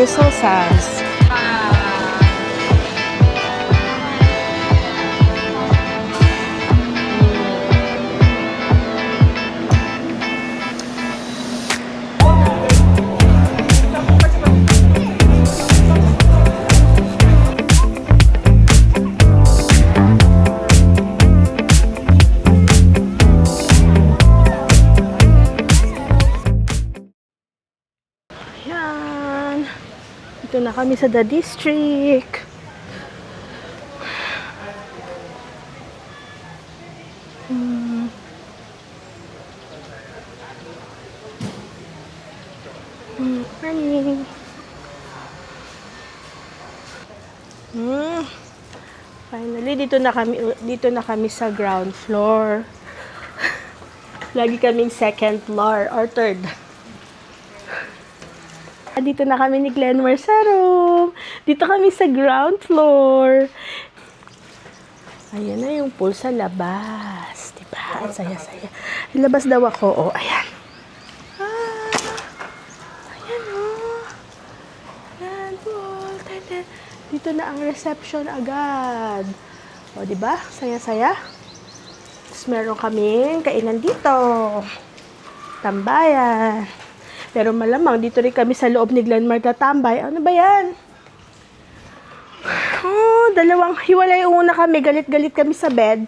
Universal Sands. Yan. Ito na kami sa The District. Morning. Finally, dito na kami sa ground floor. Lagi kaming second floor or third. Dito na kami ni Glenmore sa room. Dito kami sa ground floor. Ayan na yung pool sa labas. Diba? Ang saya-saya. Labas daw ako. Oh, ayan. Ayan oh. Ayan pool. Dito na ang reception agad. O, diba? Saya-saya. Tapos meron kaming kainan dito. Tambayan. Pero malamang, dito rin kami sa loob ni Glenmore tatambay. Ano ba yan? Oh, dalawang hiwalay una kami. Galit-galit kami sa bed.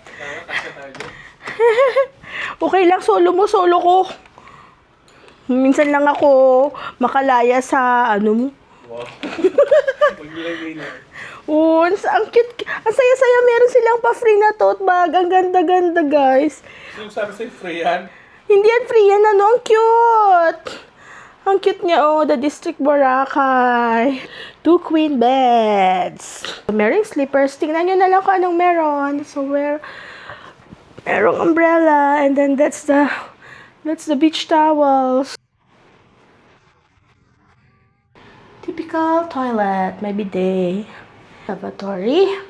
Okay lang, solo mo, solo ko. Minsan lang ako makalaya sa ano mo. Wow. Oh, ang cute. Ang saya-saya. Meron silang pa-free na tote bag. Ang ganda-ganda, guys. Yung sabi sa'yo, free yan? Hindi yan free yan. Ano? Ang cute. Ang cute niya, oh, The District Boracay. 2 queen beds. Merong slippers. Tingnan nyo na lang kung anong meron. So, merong umbrella. And then, that's the beach towels. Typical toilet. May bidet. Lavatory.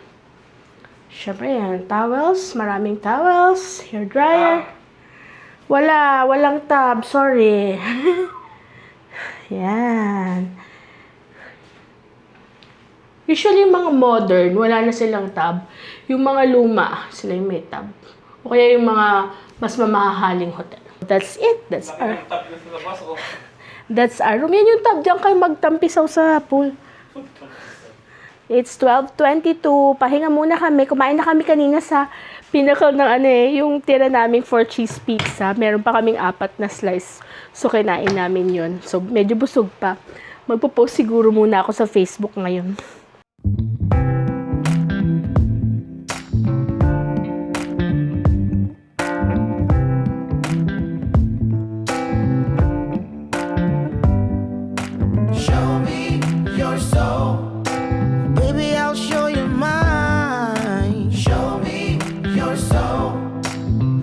Siyempre yan. Towels. Maraming towels. Hair dryer. Walang tub. Sorry. Yan. Usually, yung mga modern, wala na silang tub. Yung mga luma, sila yung may tub. O kaya yung mga mas mamahaling hotel. That's it. That's our room. Yan yung tub. Diyan kayo magtampisaw sa pool. It's 12:22. Pahinga muna kami. Kumain na kami kanina sa pinakal ng yung tira naming 4 cheese pizza. Meron pa kaming 4 na slice. So, kinain namin yun. So, medyo busog pa. Magpo-post siguro muna ako sa Facebook ngayon. Show me your soul. Baby, I'll show you mine. Show me your soul.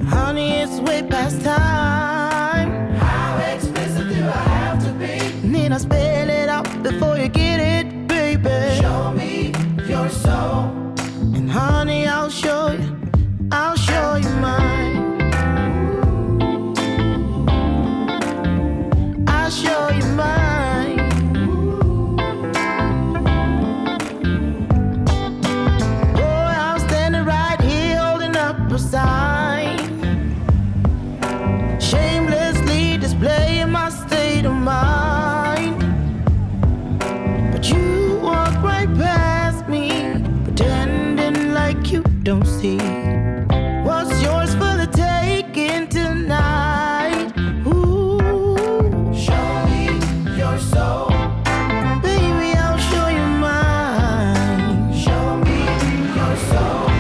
Honey, it's way past time. How expensive do I have to be? Need I spell it out before you get it, baby? Show me your soul. And honey, I'll show you mine. I'll show you mine. Boy, I'm standing right here holding up a sign, shamelessly displaying my state of mind. But you walk right past me, pretending like you don't see what's yours for the taking tonight. Ooh, show me your soul. Baby, I'll show you mine. Show me your soul.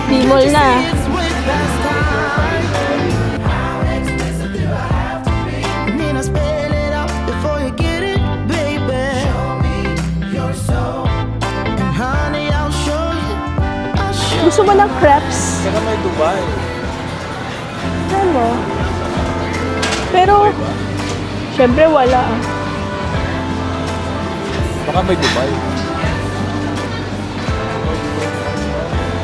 Bimol na. It's way past time. How expensive do I have to be? Need I spell it out before you get it, baby? Show me your soul. And honey, I'll show you. Gusto mo ng crepes? Saka may Dubai. Alam mo? Pero, syempre wala. Baka may Dubai.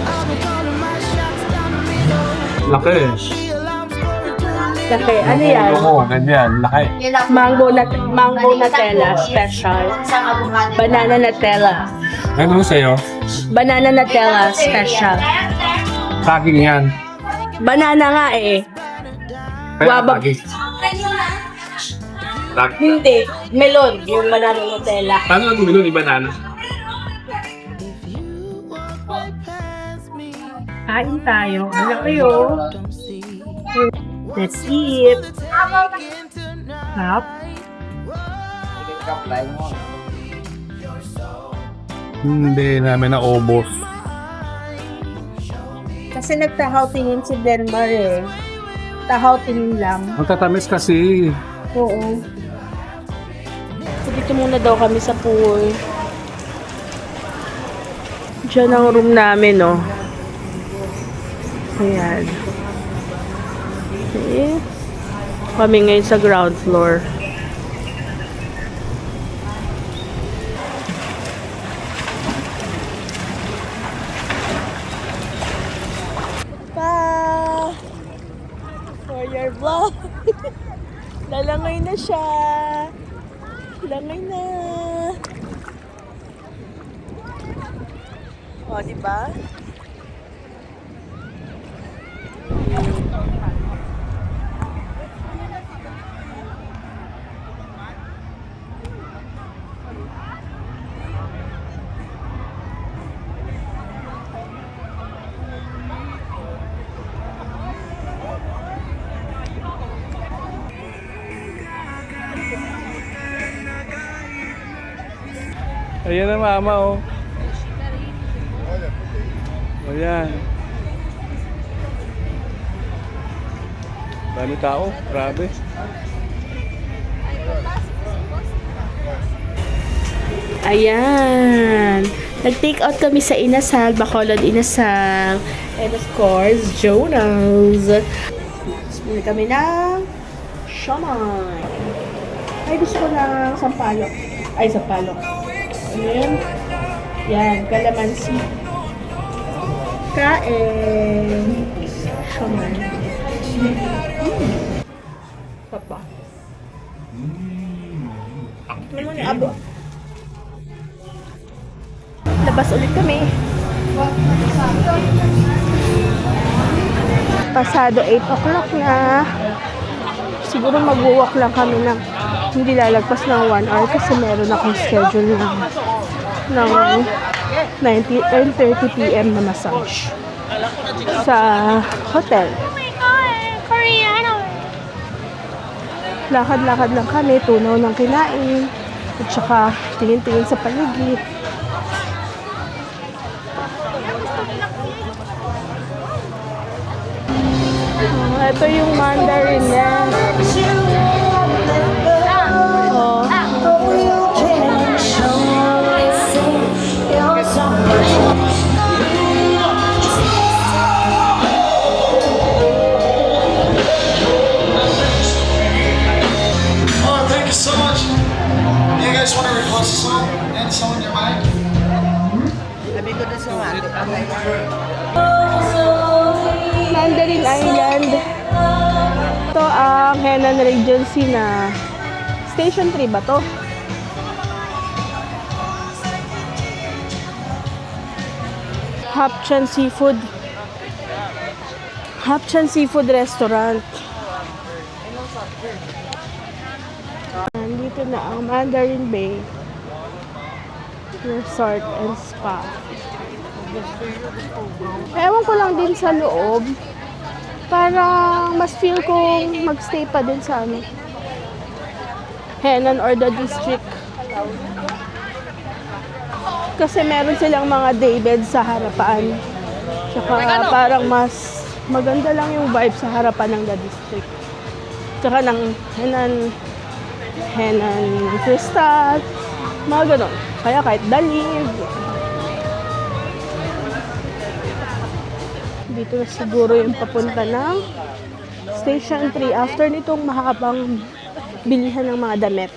I'll be calling my shots down the middle. Laki. She allows for it to leave. Laki. Ano yan? Oo, ganyan. Laki. Mango Nutella special. Banana Nutella. Ano sa'yo? Banana Nutella special. Saging yan. Banana nga eh. Kaya Wabag. saging. Hindi. Melon. Yung banana Nutella. Paano nang bilon ni banana? Kain tayo. Ano kayo? Let's eat. Hap. Hindi namin naubos. Kasi nagtahaw tingin si Denmar eh. Tahaw tingin lang. Magtatamis kasi. Oo. So, dito muna daw kami sa pool. Diyan ang room namin, no? Ayan. Okay. Kami ngayon sa ground floor. Pa! For your vlog. Lalangay na siya. Langay na. O, diba? Ayan na mama, oh. Ayan. Dami tao, grabe. Ayan. Nag-take out kami sa Inasal, Bacolod Inasal. And of course, Jonas. Bili kami ng siomai. Ay, gusto ko ng sampalok. Ay, sampalok. Ano yun? Yan, kalamansi. Kain. Siomai. Papa. Ano mo ni Abo? Labas ulit kami. Pasado 8 o'clock na. Siguro mag-walk lang kami ng hindi lalagpas ng 1 hour kasi meron akong schedule ng 9:30 p.m. na massage sa hotel. Lakad-lakad lang kami, tunaw ng kinain at saka tingin-tingin sa paligid. Ito yung Mandarin niya. Oh. Oh, thank you so much. You guys want to request a song? And song in your mind? Mandarin Island. Ito ang Henan Regency na Station 3 ba to? Hapchan Seafood. Hapchan Seafood Restaurant. Nandito na ang Mandarin Bay Resort and Spa. Ewan ko lang din sa loob. Parang mas feel kong magstay pa din sa ano, Henan or the district. Kasi meron silang mga daybed sa harapan. Tsaka parang mas maganda lang yung vibe sa harapan ng the district. Tsaka ng Henan Crystal, mga ganon. Kaya kahit Dalig. Dito na siguro yung papunta ng Station 3 after nitong mahabang bilihan ng mga damit.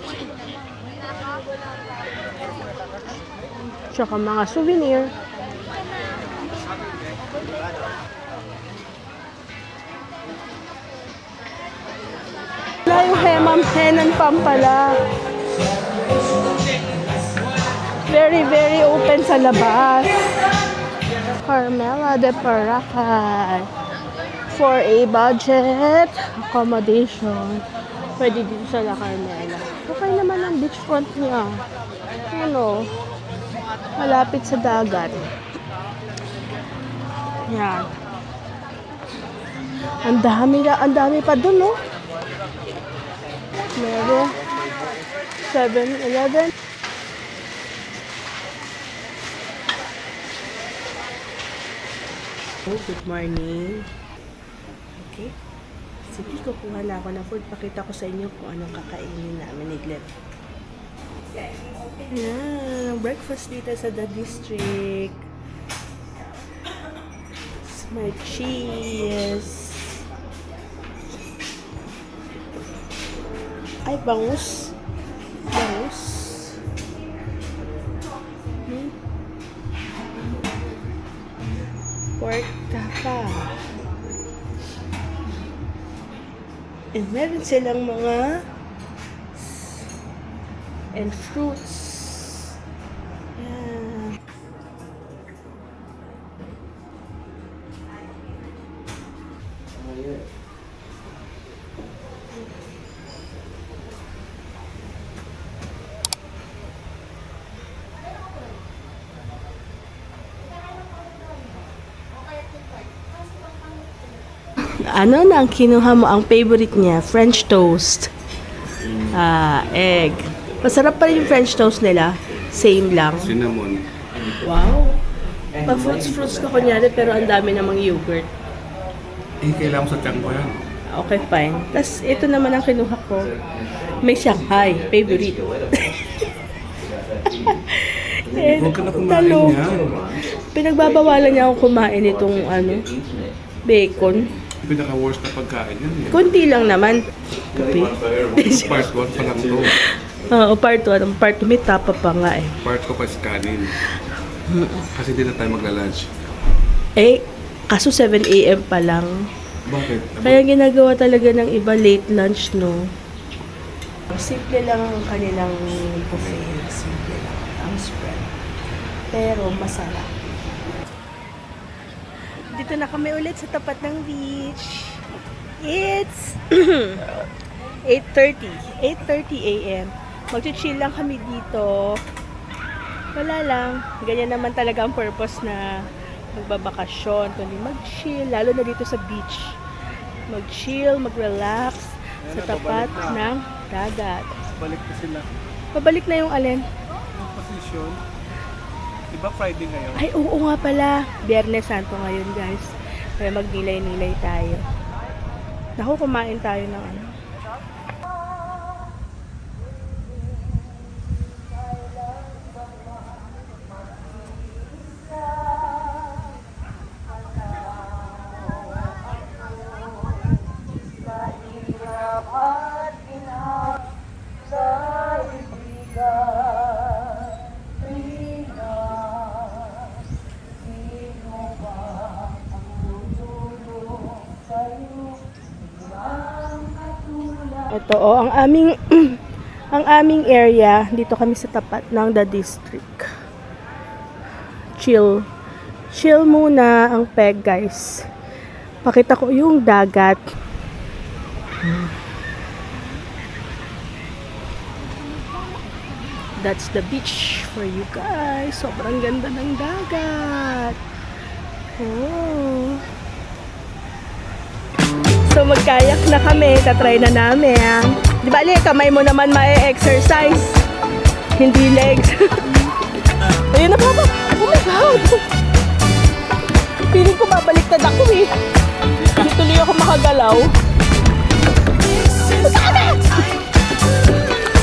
Tsaka mga souvenir. Henan Palm pala. Very, very open sa labas. Carmela de Paracay. For a budget accommodation. Pwede dito sa La Carmela. Okay naman ang beachfront niya. Ano? Malapit sa dagat. Yan. Ang dami pa dun, no? Meron 7-Eleven. Oh, good morning. Okay. Sige, kukuha na ako ng food. Pakita ko sa inyo kung anong kakainin namin ni Glenn. Yan, breakfast dito sa The District. My cheese. Ay, bangus. Bangus. Pork tapa. And meron silang mga and fruits. Yeah. Ano na ang kinuha mo? Ang favorite niya, French toast. Egg. Masarap pa rin yung French toast nila. Same lang. Cinnamon. Wow. Pa-fruits ka kunyari, pero ang dami namang yogurt. Kailangan sa tiyan ko yan. Okay, fine. Tapos, ito naman ang kinuha ko. May Shanghai. Favorite. Huwag ka na kumain Talong. yan. Pinagbabawalan niya akong kumain itong bacon. Pinaka-worst na pagkain yan. Kunti lang naman. Kape. Part 1 pa lang to. Oo, part 1. Ang part 2 may tapa pa nga eh. Part ko pa is kanin. Kasi di na tayo magla-lunch. Kaso 7 a.m. pa lang. Bakit? Kaya ginagawa talaga ng iba late lunch, no? Simple lang ang kanilang buffet. Simple lang ang spread. Pero masarap. Dito na kami ulit sa tapat ng beach. It's 8:30 a.m. Mag-chill lang kami dito. Wala lang. Ganyan naman talaga ang purpose na magbabakasyon. Kundi mag-chill, lalo na dito sa beach. Mag-chill, mag-relax sa tapat ng dagat. Balik na sila. Pabalik na yung alin? Yung position. Diba Friday ngayon? Ay, oo nga pala. Biyernes Santo ngayon, guys. Kaya magnilay-nilay tayo. Naku, kumain tayo ng ano. Ito, ang aming ang aming area, dito kami sa tapat ng The District. Chill. Chill muna ang peg, guys. Pakita ko yung dagat. That's the beach for you guys. Sobrang ganda ng dagat. Oh. So magkayak na kami, tatry na namin. Di ba, Ali, kamay mo naman ma-exercise. Hindi legs. Ayun na ba? Oh my God! Feeling ko babaliktad ako eh. Hindi tuloy ako makagalaw. Saan?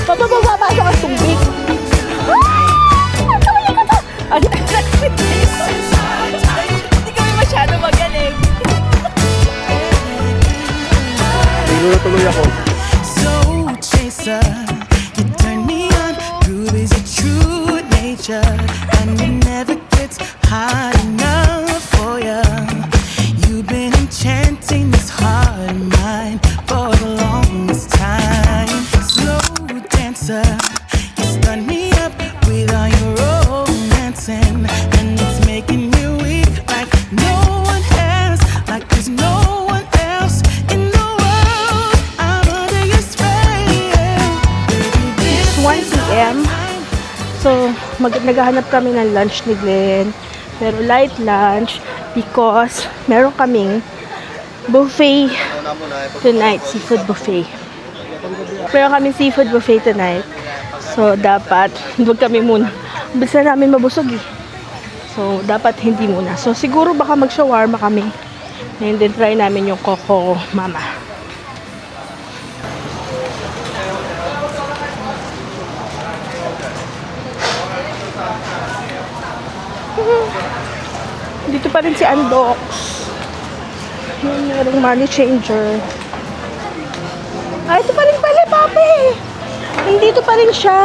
Papasok ang tubig. Tawalin ko to! Hindi kami masyado magaling. Tuloy ako. So chaser, you turn me on. Groove is your true nature, and it never gets hot enough for you. You've been enchanting this heart of mine for the longest time. naghahanap kami ng lunch ni Glenn. Pero light lunch because meron kaming buffet tonight, seafood buffet. Meron kaming seafood buffet tonight. So, dapat, huwag kami muna. Bisa namin mabusog eh. So, dapat hindi muna. So, siguro baka mag-shawarma kami. And then, try namin yung Coco Mama. Dito pa rin si Andox. Yung merong money changer. Ito pa rin pala, papi. Nandito pa rin siya.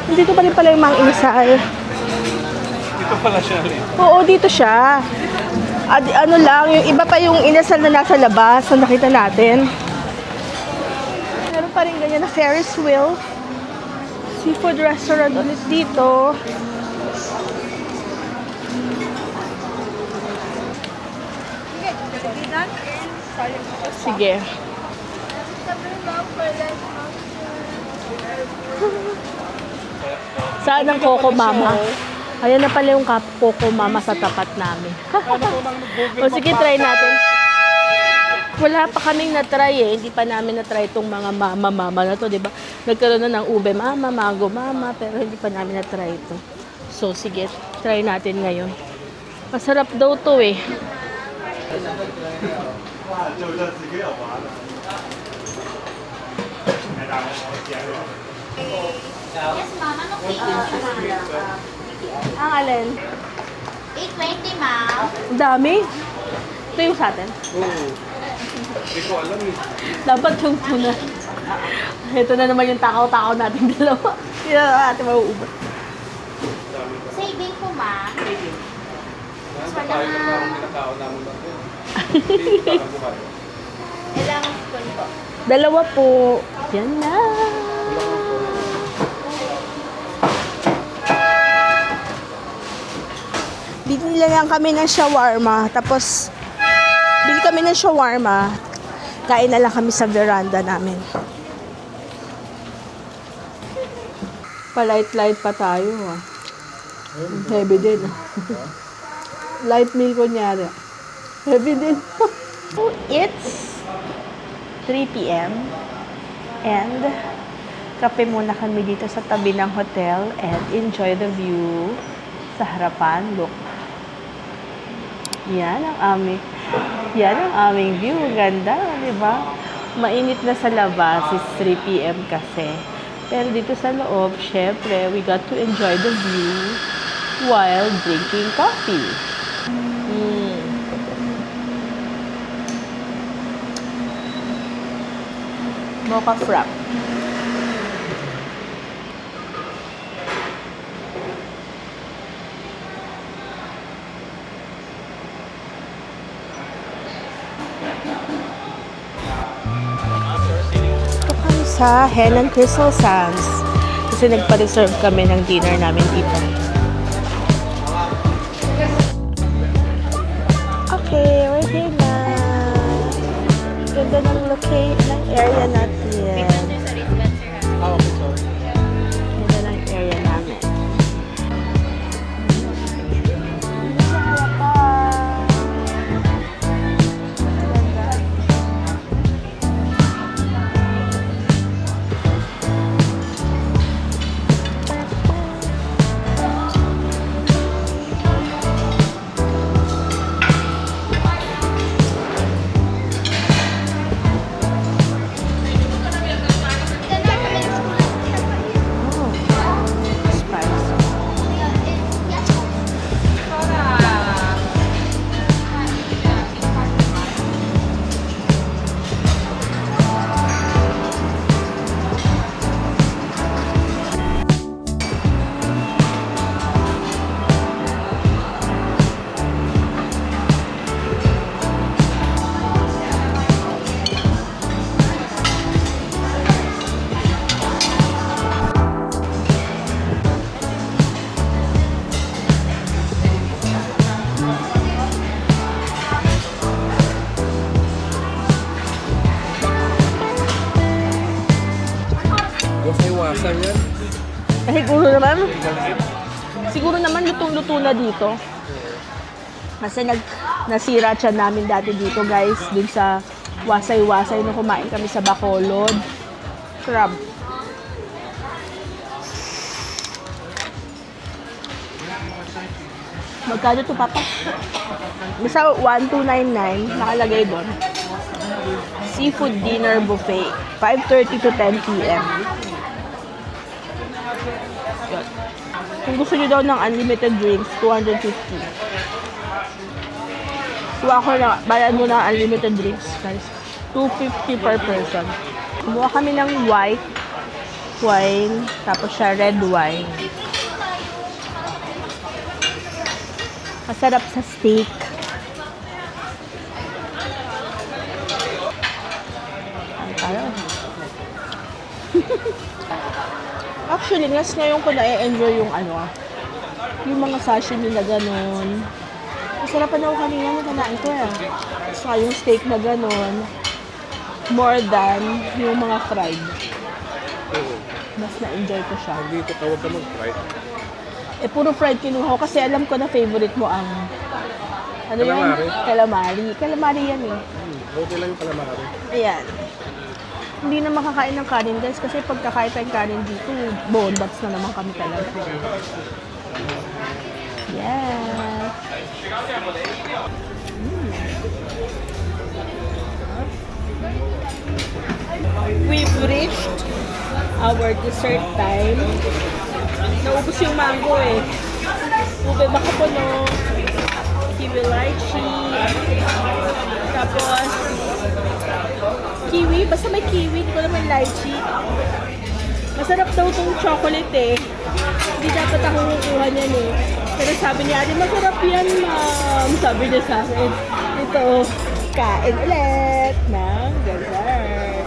Nandito pa rin pala yung Mang Inasal. Dito pala siya rin. Oo, dito siya. Ano lang, yung iba pa yung inasal na nasa labas na nakita natin. Meron pa rin ganyan na Ferris wheel. Seafood restaurant ulit dito. Sige. Saan ang Coco Mama? Ayan na pala yung Coco Mama sa tapat namin. O sige, try natin. Wala pa kaming na-try eh. Hindi pa namin na-try itong mga mama na to, di ba? Nagkaroon na ng ube mama, mango mama, pero hindi pa namin na-try ito. So, sige, try natin ngayon. Masarap daw to eh. Yes, ma'am. Ano po yung Ang alin? 820, ma'am. Ang dami. Ito yung sa atin. Oo. Hindi ko alam eh. Dapat yung tuna. Ito na naman yung takaw-takaw natin dalawa. Hindi na natin mauubos. Saving po, ma'am. Mas wala Tayo lang nga. parang tinatao namin lang po. Hindi parang buhay. Ilang spoon po? Dalawa po. Yan na. Binili lang kami ng shawarma. Tapos, bili kami ng shawarma. Kain na lang kami sa veranda namin. Pa-light-light pa tayo ah. Heavy din. Light meal kunyari. Heavy din. It's 3 p.m. and kape muna kami dito sa tabi ng hotel and enjoy the view sa harapan. Look. Yan ang aming view. Ganda, di ba? Mainit na sa labas. It's 3 p.m. kasi. Pero dito sa loob, syempre, we got to enjoy the view while drinking coffee. Mocha frap. Ito kami sa Hen and Crystal Sands kasi nagpa-reserve kami ng dinner namin dito. Okay, we're here na. Ganda ng ng area natin. Ganda ng area namin. Sa harapan. Ganda. Huwag may wasan yan. Siguro naman lutong-luto na dito. Kasi nasira siya namin dati dito, guys. Dun sa wasay-wasay nung kumain kami sa Bacolod. Crab. Magkano to, Papa? Basta 1299, nakalagay doon. Seafood dinner buffet, 5:30 to 10 p.m. Yun. Kung gusto nyo daw ng unlimited drinks, 250. Kuha ko na, bayan mo ng unlimited drinks, guys. 250 per person. Kumuha kami ng white wine, tapos siya red wine. Masarap sa steak. Ano tayo? Actually, ngayon ko na-enjoy yung yung mga sashimi na ganon. Masarap pa daw kanina na kanain ko Saka yung steak na ganon. More than yung mga fried. Mas na-enjoy ko siya. Dito tawag ka mag-fried. Puro fried kinuha ko kasi alam ko na favorite mo ang Calamari. Yun? Calamari. Calamari yan Okay lang yung calamari. Ayan. Hindi na makakain ng kanin, guys, kasi pagkakain tayong kanin dito, bonbats na naman kami talaga. Yes. We've reached our dessert time. Naubos yung mango Ube makapuno, kiwi lychee, tapos kiwi, basta may kiwi, hindi ko naman lychee. Masarap daw tong chocolate Hindi dapat ako kukuha niyan Pero sabi niya, "Ate, masarap yan, ma'am." Sabi niya sa akin. Ito, kain ulit ng dessert.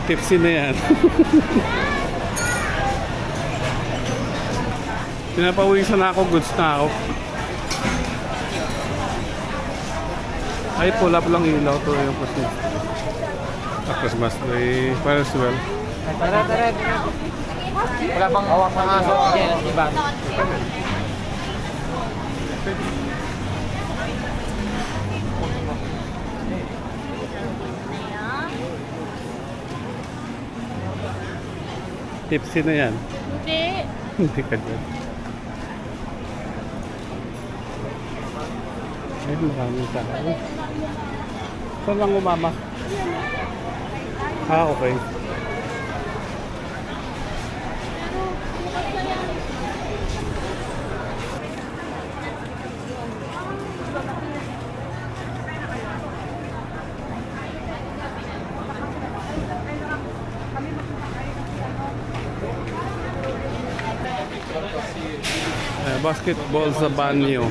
Tipsy na yan. Pinapawisan na ako, goods na ako. Ay, pula pa lang ilaw to yung Christmas. Christmas tree, para as well. Tara. Wala bang awak ng aso? Yes, diba? Tipsy na yan. Hindi. Hindi ka dyan. Ay, maraming tao. Saan lang umama? Okay. Basketball sa banyo.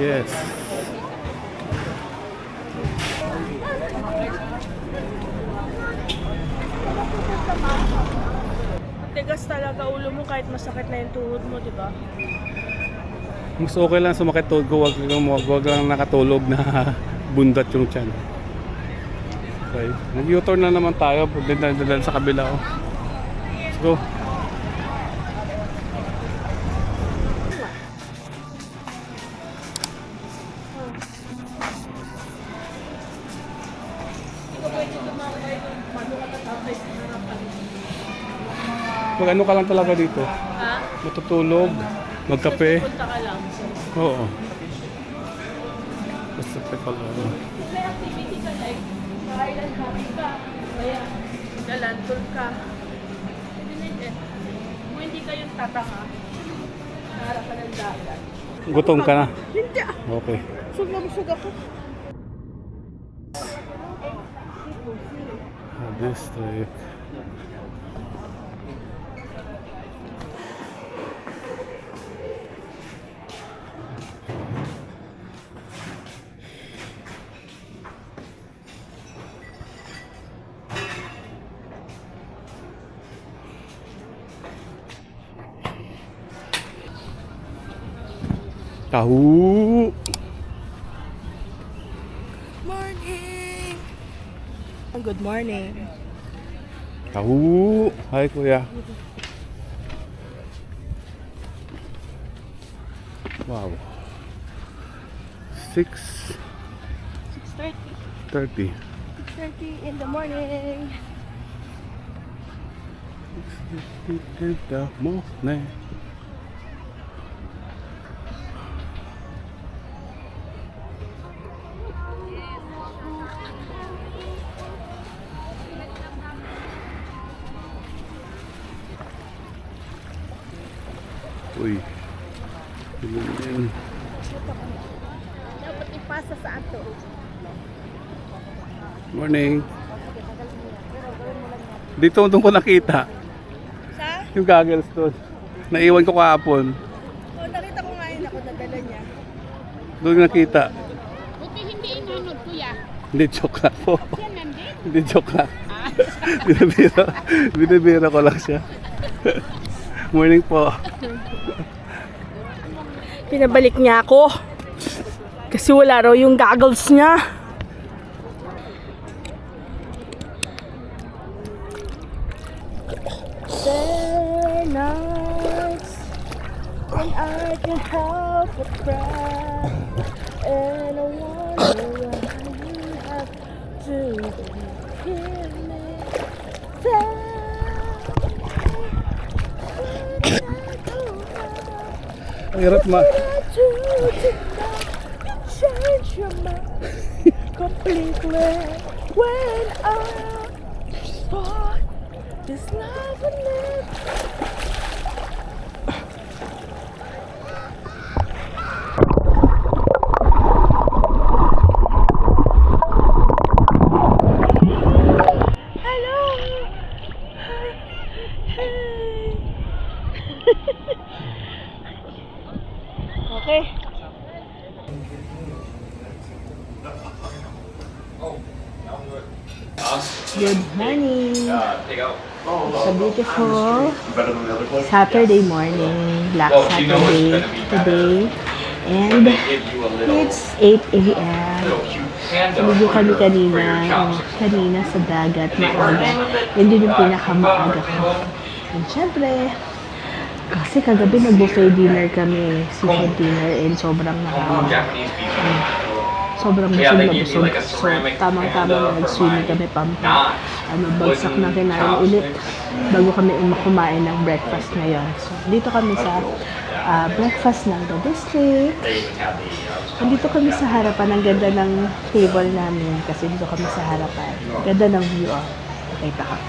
Yes. Tigas talaga ulo mo kahit masakit na yung tuhod mo, di ba? Mas okay lang sumakit tuhod ko, wag lang nakatulog na bundat yung tiyan. Okay. Nag-U-turn na naman tayo, dadal sa kabila. Let's go. Mag-ano ka lang talaga dito? Ha? Matutulog, magkape. Punta ka lang. Oo. Basta pa lang. May activity ka like, island hopping ka, kaya galandol ka. Kung hindi kayong tataka, naharap ka ng dagat. Gutom ka na? Hindi Okay. Busog na busog ako. District. Tahu. Morning! Good morning. Tahu. Hai kuya. Wow. 6:30. 6:30. 6:30 in the morning. 6:30 in the morning. Uy. Yun. Dapat ipasa sa ato. Morning. Dito doon ko nakita. Sa? Yung goggles doon. Naiwan ko kahapon. Oh, nakita ko ngayon ako nadala niya. Doon nakita. Buti hindi inunod, kuya. Hindi, joke lang po. Yan nandito. Hindi, joke lang. Binibira ko lang siya. Morning po. Pinabalik niya ako. Kasi wala raw yung goggles niya. There nights when I can help but cry, and I wonder why you have to give me time. Ang hirap ma. Change your mind completely when I thought this love would live. Hello. Hey. Okay. Good morning. It's a beautiful Saturday morning, Black Saturday today. And it's 8 a.m. Tumigo kami kanina sa dagat maaga. Yan din yung pinakamaaga ko. And syempre, kasi kagabi nag-buffet dinner kami, seafood dinner, and sobrang sobrang busog. So, tamang-tama na nag-swimming kami bagsak na kinain ulit bago kami kumain ng breakfast ngayon. So, dito kami sa breakfast ng The District. Nandito kami sa harapan. Ang ganda ng table namin kasi dito kami sa harapan. Ganda ng view. Nakita ka.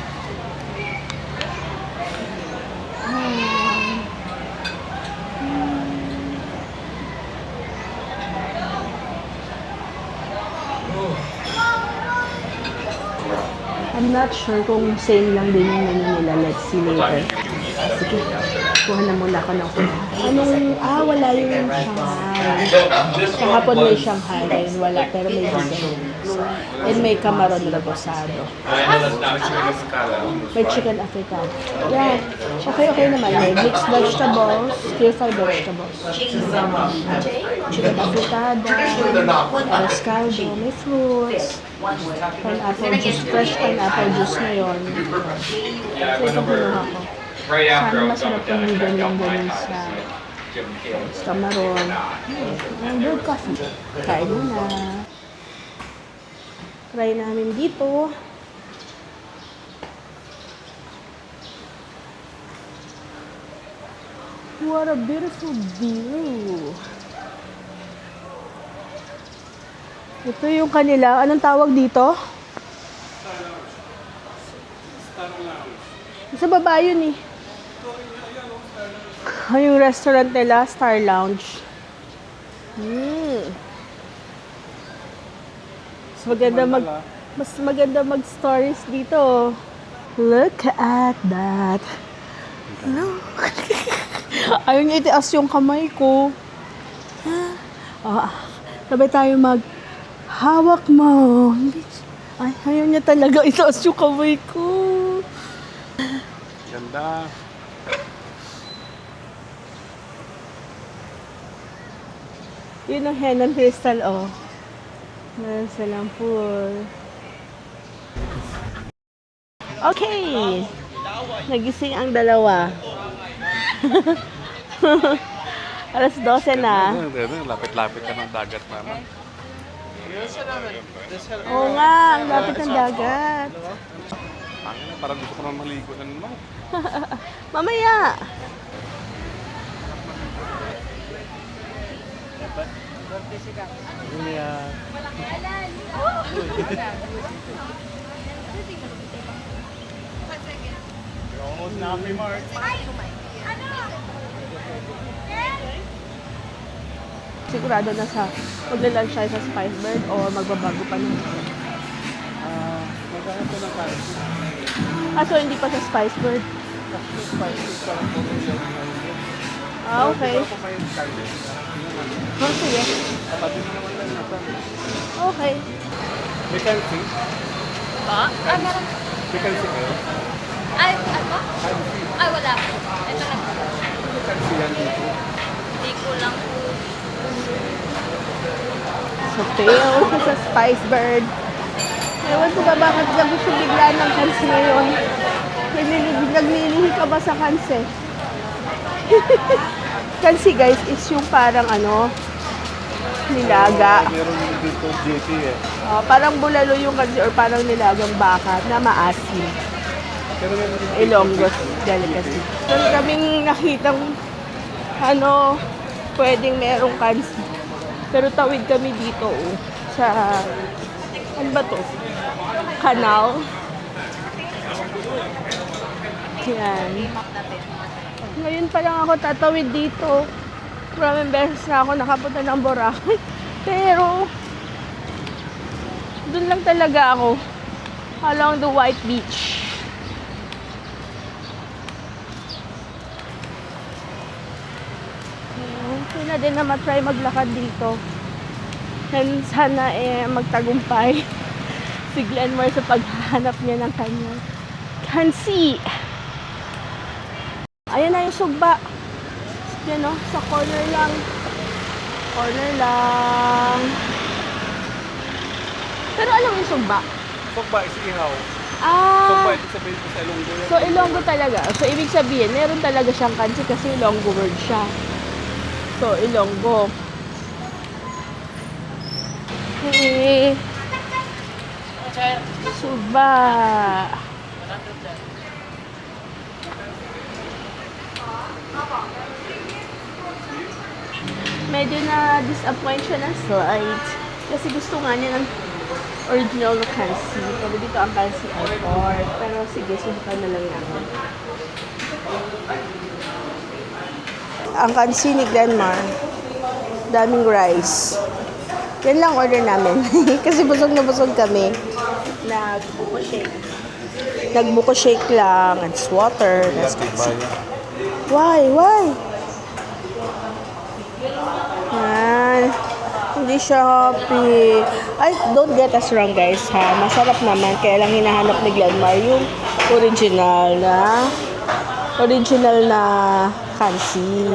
I'm not sure kung same lang din yung menu nila. Let's see later. Sige, kuha na muna ako ng kuha. Wala yung Shanghai. Kahapon may Shanghai, ngayon wala, pero may chicken. And may camaron rebosado. May chicken africano. Yeah, okay naman. May mixed vegetables, stir-fried vegetables. Chicken africado, arroz may fruits. Pineapple juice, fresh pineapple juice ngayon. So ito pinuha ko. Sana masarap yung ganyan sa camaron. Ang good coffee. Kain mo na. Try namin dito. What a beautiful view. Ito yung kanila. Anong tawag dito? Sa baba yun eh. Yung restaurant nila, Star Lounge. Mas maganda mag-stories dito. Look at that. Look. Ayaw niya itias yung kamay ko. Sabay tayo hawak mo. Ay, ayaw niya talaga itaas yung kamay ko. Ganda. Yun ang Henan Crystal, oh. Meron silang pool. Okay. Nagising ang dalawa. Alas 12 na. Lapit-lapit ka ng dagat, mama. Oo nga, ang lapit ng dagat. Parang gusto ko naman maligo na naman. Mamaya. Sigurado na sa magla-lunch tayo sa Spice Bird o magbabago pa nun. Magkano po ng kain? So hindi pa sa Spice Bird. Okay. Oh, sige. Tabi mo naman lang nasa. Okay. May kansi? Meron. May kansi kayo? Ay, ano? Ay, wala po. Ito lang po. May kansi yan dito. Hindi ko lang po. So, fail ko sa Spice Bird. Ewan ko ba bakit na gusto bigla ng kansi ngayon? Naglilihi ka ba sa kansi? Kansi guys is yung parang nilaga. Meron din dito JP eh. Parang bulalo yung kansi or parang nilagang baka na maasim. Pero meron din Ilonggo's delicacy. Meron kaming nakitang pwedeng merong kansi. Pero tawid kami dito sa ano ba to? Canal. Yan. Ngayon pa lang ako tatawid dito. Maraming beses na ako nakapunta ng Boracay. Pero dun lang talaga ako. Along the White Beach. Hindi na din na matry maglakad dito. And sana magtagumpay si Glenmar sa paghahanap niya ng kanyang kansi. Ayan na yung sugba. Yan sa corner lang. Corner lang. Pero alam mo yung sugba? Sokba is ihaw. Ah, Sokba ito sabihin ko sa Ilonggo yan. so Ilonggo talaga. So ibig sabihin, meron talaga siyang kansi kasi Ilonggo word siya. So Ilonggo. Okay. Sugba. Medyo na-disappoint siya ng slight. Kasi gusto nga niya ng original na kansi. Pero dito ang kansi ay 4. Pero sige, subukan na lang natin. Ang kansi ni Glenmar, daming rice. Yan lang order namin. Kasi busog na busog kami. Nagbuko shake. Nagbuko shake lang. And water. That's kansi. Why? Yan. Hindi siya happy. Ay, don't get us wrong guys ha. Masarap naman. Kaya lang hinahanap ni Glenmar yung original na kansi.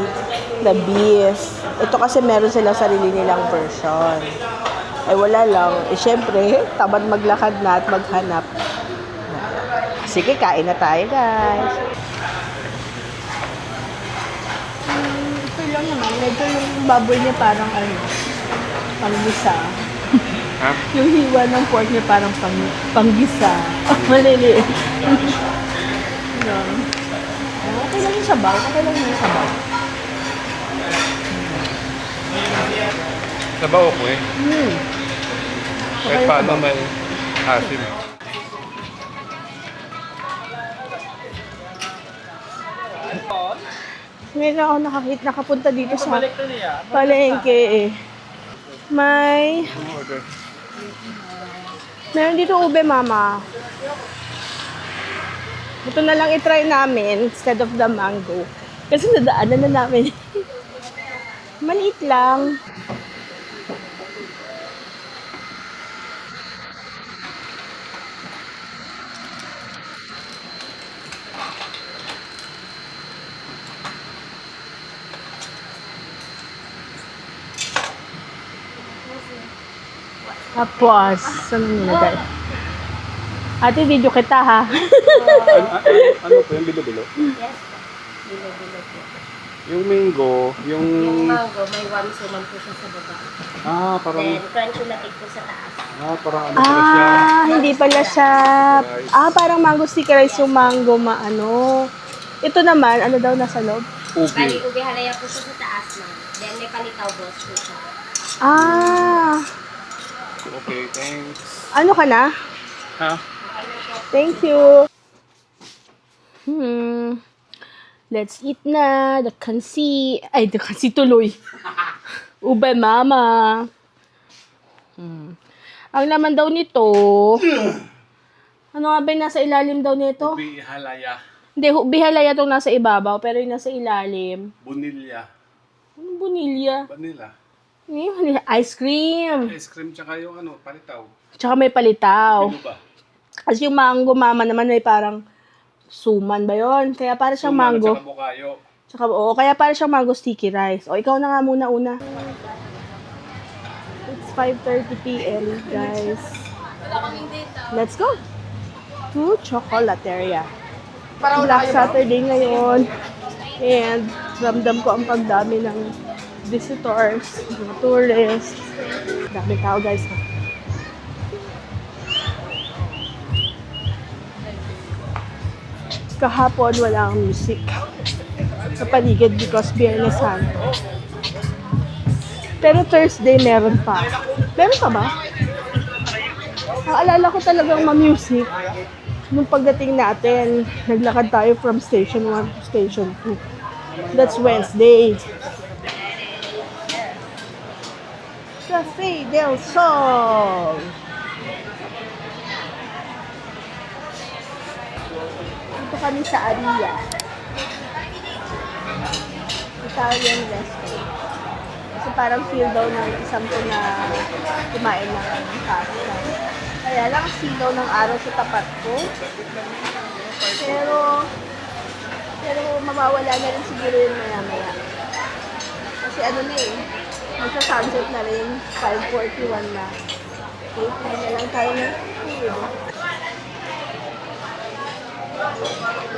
The beef. Ito kasi meron silang sarili nilang version. Ay wala lang. Syempre, tamad maglakad na at maghanap. Sige, kain na tayo guys. Ito lang naman. Medyo yung baboy niya parang panggisa. Ha? Yung hiwa ng pork niya parang panggisa. Maliliit. Yan. Okay lang yung sabaw. Sabaw ko eh. Kahit paano may asim. Ngayon ako nakapunta dito sa palengke eh. Meron dito ube, mama. Ito na lang itry namin instead of the mango. Kasi nadaanan na namin. Maliit lang. Tapos, saan mo nilagay? Ate, video kita ha. Ano po yung bilo-bilo? Yes. Bilo-bilo po. Yung mango, Yung mango, may one suman po siya sa baba. parang, Then, crunchy latik po sa taas. parang ano pala siya. Hindi pala siya. Parang mango sticky rice yung mango maano. Ito naman, ano daw nasa loob? Bali, Ubi. ube halaya po siya sa taas, ma'am. Then, may palitaw boss po siya. Okay, thanks. Ano ka na? Ha? Thank you. Let's eat na. The kansi. Ay, the kansi tuloy. Ube mama. Ang laman daw nito. Ano nga ba yung nasa ilalim daw nito? Ubi halaya. Hindi, bihalaya itong nasa ibabaw, pero yung nasa ilalim. Bunilya. Anong bunilya? Vanilla. Ice cream. Ice cream tsaka yung palitaw. Tsaka may palitaw. Ano ba? Kasi yung mango mama naman ay parang suman ba yon? Kaya para siyang mango. Tsaka bukayo. Tsaka, oo, kaya para siyang mango sticky rice. O, ikaw na nga muna una. It's 5:30 p.m. guys. Let's go to Chocolateria. Black Saturday ngayon. And ramdam ko ang pagdami ng visitors, mga tourists. Dami tao guys. Kahapon wala akong music sa paligid because Biyernes Santo. Pero Thursday meron pa. Meron pa ba? Naalala ko talagang ma-music nung pagdating natin. Naglakad tayo from Station 1 to Station 2. That's Wednesday. Cafe del Sol. Dito kami sa Aria. Italian restaurant. Kasi parang feel daw ng isang ko na kumain ng pasta. Kaya lang silaw ng araw sa tapat ko. Pero mawawala na rin siguro yun maya-maya. Kasi ano na eh, magsa-sunset na rin, 5:41 na. Okay, kaya na lang tayo ng food.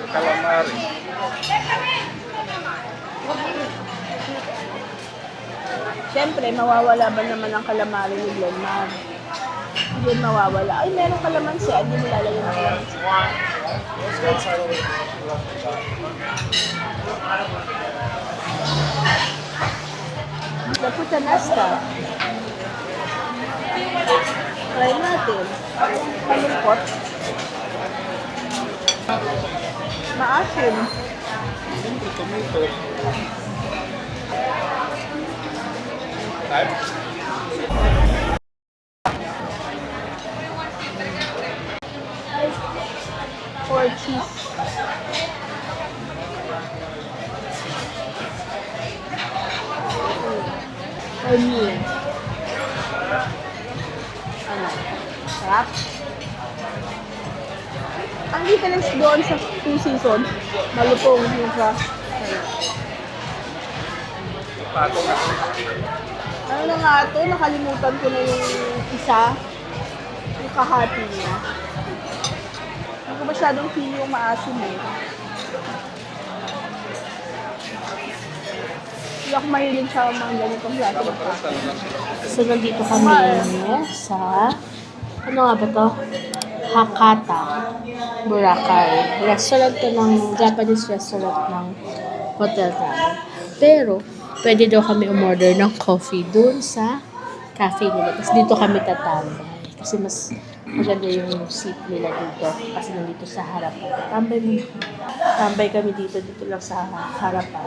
Calamari. Siyempre, mawawala ba naman ang calamari ni Glenmar? Hindi yun mawawala. Ay, meron kalamansi. Hindi mo lalagyan ng kalamansi. Dapat sa nasta. Try natin. Palungkot. Maasim. Siyempre, tomato. Type? Or cheese. Or meal. Ano? Sarap. Ang difference doon sa Two Seasons, malupong yung sa Pato nga. ano na nga ito, nakalimutan ko na yung isa, yung kahati niya. Hindi ko masyadong feel yung maasim eh. Hindi ako mahilig sa mga ganitong klase ng pasta. So, nandito kami sa, ano nga ba to? Hakata, Boracay. Restaurant to ng Japanese restaurant ng hotel namin. Pero, pwede daw kami umorder ng coffee dun sa cafe nila. Tapos dito kami tatambay. Kasi mas maganda yung seat nila dito. Kasi nandito sa harapan. Tambay kami dito lang sa harapan.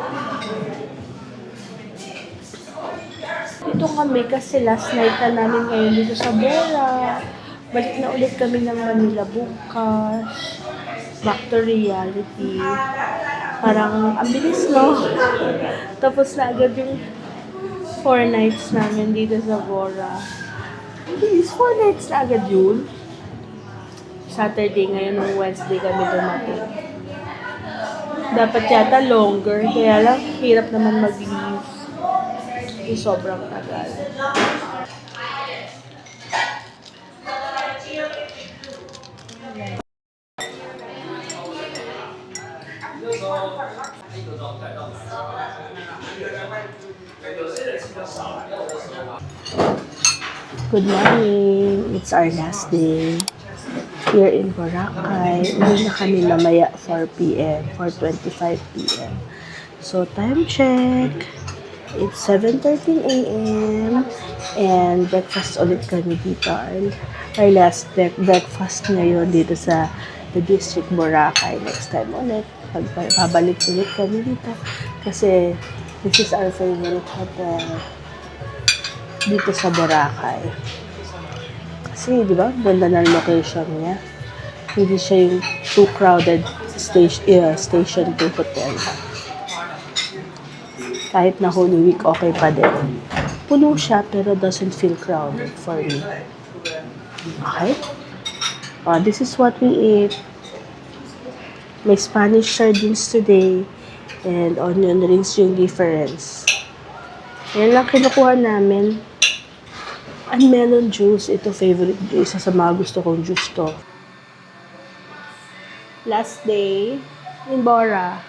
Dito kami kasi last night na namin ngayon dito sa Bora. Balik na ulit kami ng Manila bukas. Back to reality. Parang ang bilis, no? Tapos na agad yung 4 nights namin dito sa Bora. Ang bilis, 4 nights na agad yun. Saturday ngayon, nung Wednesday kami dumating. Dapat yata longer, kaya lang hirap naman mag-leave. Sobrang tagal. Good morning! It's our last day here in Boracay. Uwi na kami mamaya 4 p.m. 4:25 p.m. So, time check. It's 7:13 a.m. And breakfast ulit kami dito. Our last breakfast ngayon dito sa The District Boracay. Next time ulit. Babalik ulit kami dito. Kasi this is our favorite hotel dito sa Boracay. Kasi, di ba, ganda ng location niya. Hindi siya yung too crowded station to hotel. Kahit na Holy Week, okay pa din. Puno siya, pero doesn't feel crowded for me. Okay? This is what we ate. May Spanish sardines today. And onion rings yung difference. Yan lang kinukuha namin. And melon juice. Ito favorite juice. Isa sa mga gusto kong juice to. Last day in Bora.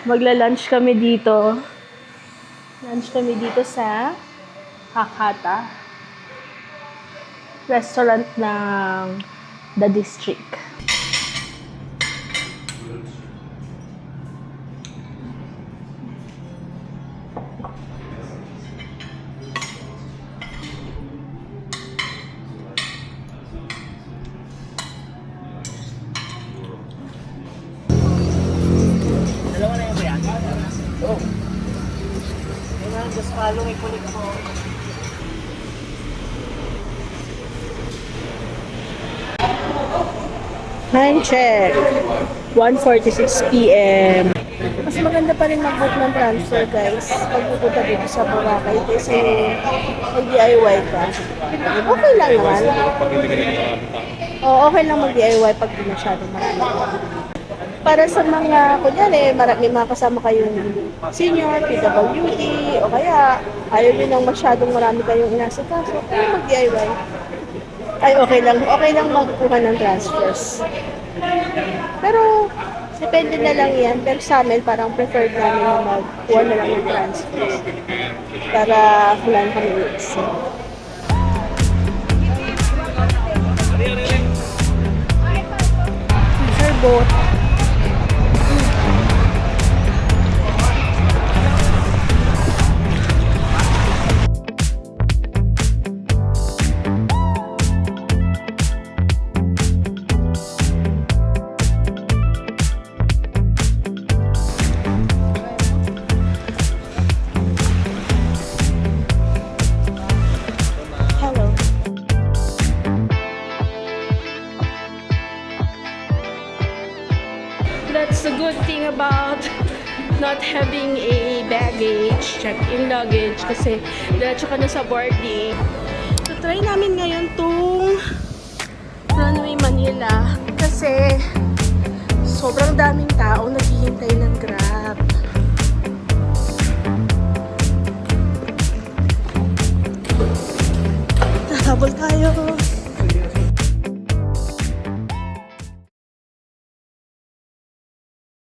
Magla-lunch kami dito. Lunch kami dito sa Hakata. Restaurant ng The District. Just follow me, kulit mo. Time check. 1:46 p.m. Mas maganda pa rin mag-book ng transfer, guys. Pag pupunta dito sa Boracay kasi mag-DIY ka. Okay lang naman. Pag hindi ka nakakarami tao. Oo, okay lang mag-DIY pag di masyadong marami. Para sa mga, kunyari, may mga kasama kayong senior, PWD, o kaya ayaw nyo nang masyadong marami kayong inasikaso, kaya mag-DIY. Ay, okay lang magkuha ng transfers. Pero, depende na lang yan. Pero sa amin, parang preferred namin na magkuha na lang ng transfers. Para wala na kami i-exit. Sir boat. That's the good thing about not having a baggage, check-in luggage, kasi diretso ka na sa boarding. So, try namin ngayon tong Runway Manila kasi sobrang daming tao naghihintay ng Grab.